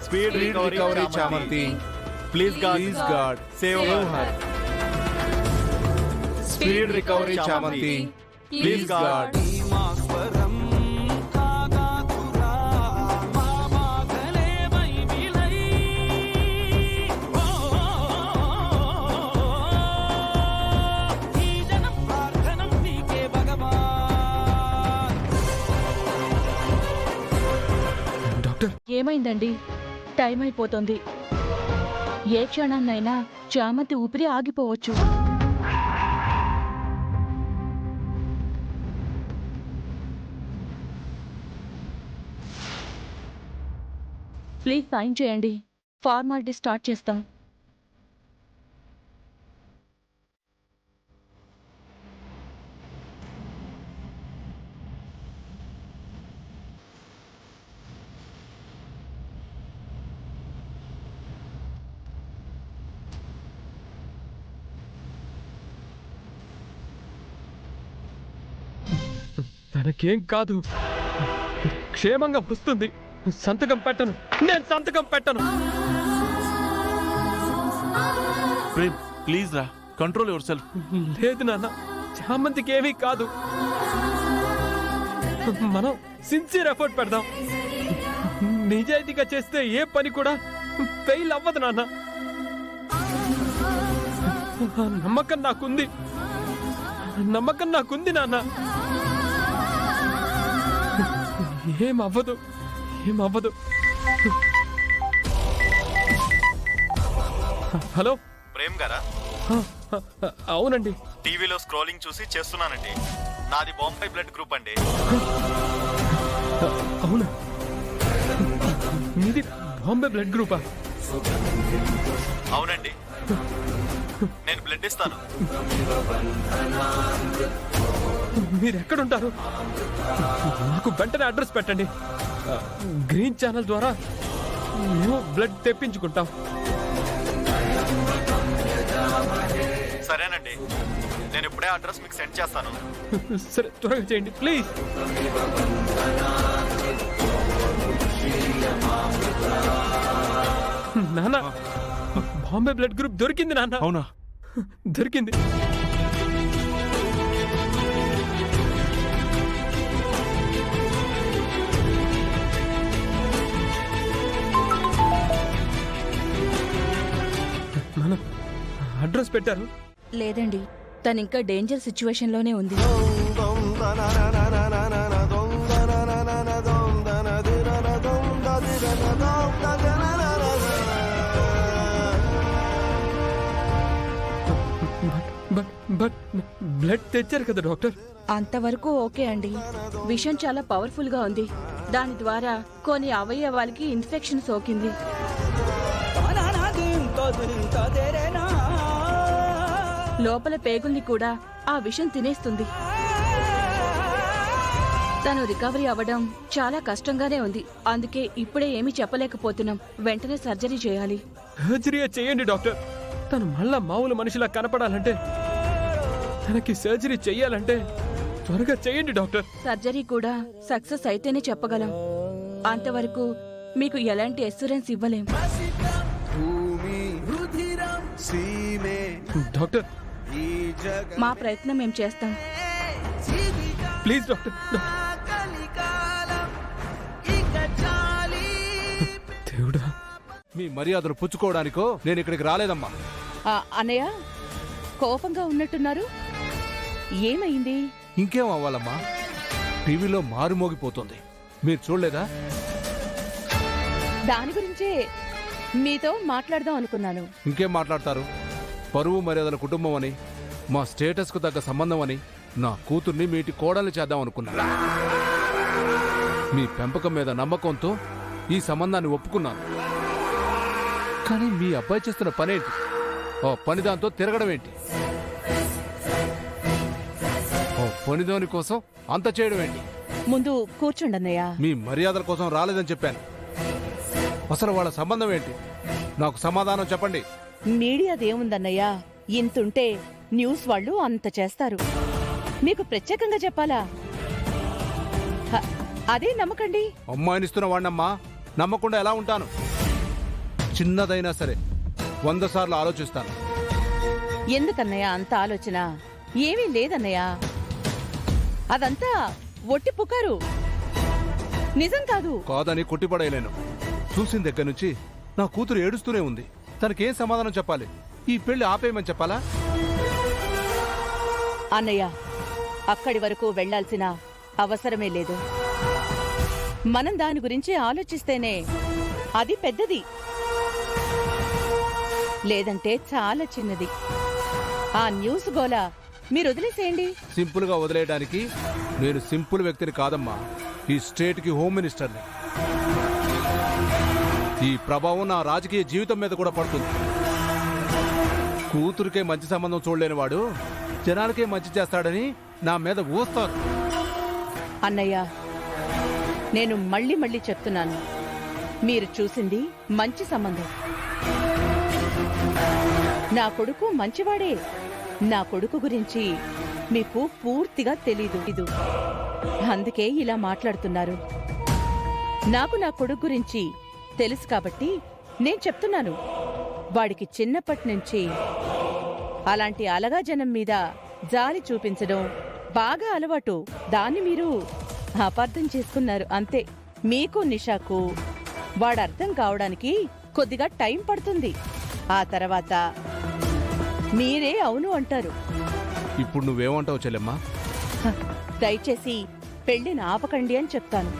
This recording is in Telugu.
Speed recovery Chamanti. Please God, save her. Speed recovery Chamanti. Please God. ఏమైందండి? టైం అయిపోతుంది. ఏ క్షణాన్నైనా చామంతి ఊపిరి ఆగిపోవచ్చు. ప్లీజ్ సైన్ చేయండి. ఫార్మాలిటీ స్టార్ట్ చేస్తాం. తనకేం కాదు, క్షేమంగా వస్తుంది. సంతకం పెట్టను, నేను సంతకం పెట్టను. ప్లీజ్ రా, కంట్రోల్ యువర్ సెల్ఫ్. లేదు నాన్న, చామంతికి ఏమీ కాదు. మనం సిన్సియర్ ఎఫర్ట్ పెడదాం. నిజాయితీగా చేస్తే ఏ పని కూడా ఫెయిల్ అవ్వదు నాన్న. నమ్మకం నాకుంది నాన్న. ఏమవ్వదు. హలో, ప్రేమ్ గారా? అవునండి. టీవీలో స్క్రోలింగ్ చూసి చేస్తున్నానండి. నాది బాంబే బ్లడ్ గ్రూప్ అండి. అవునా? మీది బాంబే బ్లడ్ గ్రూపా? అవునండి, నేను బ్లడ్ ఇస్తాను. మీరు ఎక్కడుంటారు? నాకు వెంటనే అడ్రస్ పెట్టండి. గ్రీన్ ఛానల్ ద్వారా మేము బ్లడ్ తెప్పించుకుంటాం. సరేనండి, నేను ఇప్పుడే అడ్రస్ మీకు సెండ్ చేస్తాను. సరే, త్వరగా చేయండి ప్లీజ్. నాన్న, బాంబే బ్లడ్ గ్రూప్ దొరికింది నాన్న. అవునా? దొరికింది. అడ్రస్ పెట్టారు? లేదండి, తను ఇంకా డేంజర్ సిచ్యువేషన్ లోనే ఉంది. బట్ బ్లడ్ తెచ్చారు కదా డాక్టర్? అంతవరకు ఓకే అండి. విషం చాలా పవర్ఫుల్ గా ఉంది. దాని ద్వారా కొన్ని అవయవాలకి ఇన్ఫెక్షన్ సోకింది. లోపల పేగుల్ని కూడా ఆ విషం తినేస్తుంది. తను రికవరీ అవ్వడం చాలా కష్టంగానే ఉంది. అందుకే ఇప్పుడే ఏమీ చెప్పలేకపోతున్నాం. వెంటనే సర్జరీ చేయాలి. సర్జరీ చేయండి డాక్టర్. తను మళ్ళా మామూలు మనిషిలా కనపడాలంటే, తనకి సర్జరీ చెయ్యాలంటే త్వరగా చేయండి డాక్టర్. సర్జరీ కూడా సక్సెస్ అయితేనే చెప్పగలం. అంతవరకు మీకు ఎలాంటి అష్యూరెన్స్ ఇవ్వలేం. డాక్టర్, మా ప్రయత్నం మేము చేస్తాం. Please doctor. దేవుడా, మీ మర్యాదను పుచ్చుకోవడానికో నేను ఇక్కడికి రాలేదమ్మా. అన్నయ్య, కోపంగా ఉన్నట్టున్నారు. ఏమైంది? ఇంకేం అవ్వాలమ్మా, టీవీలో మారుమోగిపోతుంది. మీరు చూడలేదా? దాని గురించే మీతో మాట్లాడదాం అనుకున్నాను. ఇంకేం మాట్లాడతారు? పరువు మర్యాదల కుటుంబం అని, మా స్టేటస్ కు తగ్గ సంబంధం అని నా కూతుర్ని మీటి కోడల్ని చేద్దాం అనుకున్నాను. మీ పెంపకం మీద నమ్మకంతో ఈ సంబంధాన్ని ఒప్పుకున్నాను. కానీ మీ అబ్బాయి చేస్తున్న పనేంటి? ఓ పనిదాంతో తిరగడం ఏంటి? ఓ పనిదాని కోసం అంత చేయడం ఏంటి? ముందు కూర్చోండి అన్నయ్య. మీ మర్యాదల కోసం రాలేదని చెప్పాను. అసలు వాళ్ళ సంబంధం ఏంటి? నాకు సమాధానం చెప్పండి. మీడియాదేముందన్నయ్యా, ఇంతుంటే న్యూస్ వాళ్ళు అంత చేస్తారు. మీకు ప్రత్యేకంగా చెప్పాలా? అదే నమ్మకండి. అమ్మాయినిస్తున్న వాడినమ్మా, నమ్మకుండా ఎలా ఉంటాను? చిన్నదైనా సరే 100 సార్లు ఆలోచిస్తాను. ఎందుకన్నయ్య అంత ఆలోచన? ఏమీ లేదన్నయ్య, అదంతా ఒట్టి పుకారు, నిజం కాదు. కాదని కొట్టిపడేయలేను. చూసిన దగ్గర నుంచి నా కూతురు ఏడుస్తూనే ఉంది. తనకేం సమాధానం చెప్పాలి? ఈ పెళ్లి ఆపేయమని చెప్పాలా? అన్నయ్య, అక్కడి వరకు వెళ్లాల్సిన అవసరమే లేదు. మనం దాని గురించి ఆలోచిస్తేనే అది పెద్దది, లేదంటే చాలా చిన్నది. ఆ న్యూస్ గోల మీరు వదిలేసేయండి. సింపుల్ గా వదిలేయడానికి నేను సింపుల్ వ్యక్తిని కాదమ్మా. ఈ స్టేట్ కి హోమ్ మినిస్టర్ని. ఈ ప్రభావం నా రాజకీయ జీవితం మీద కూడా పడుతుంది. కూతురికే మంచి సంబంధం చూడలేని వాడు జనాలకే మంచి చేస్తాడని నా మీద ఊస్తారు. అన్నయ్య, నేను మళ్ళీ మళ్ళీ చెప్తున్నాను, మీరు చూసింది మంచి సంబంధం. నా కొడుకు మంచివాడే. నా కొడుకు గురించి మీకు పూర్తిగా తెలీదు, అందుకే ఇలా మాట్లాడుతున్నారు. నాకు నా కొడుకు గురించి తెలుసు కాబట్టి నేను చెప్తున్నాను. వాడికి చిన్నప్పటి నుంచి అలాంటి అలగా జనం మీద జాలి చూపించడం బాగా అలవాటు. దాన్ని మీరు అపార్థం చేసుకున్నారు అంతే. మీకు నిషాకు వాడు అర్థం కావడానికి కొద్దిగా టైం పడుతుంది. ఆ తర్వాత మీరే అవును అంటారు. ఇప్పుడు నువ్వేమంటావు చెల్లెమ్మా? దయచేసి పెళ్లిని ఆపకండి అని చెప్తాను.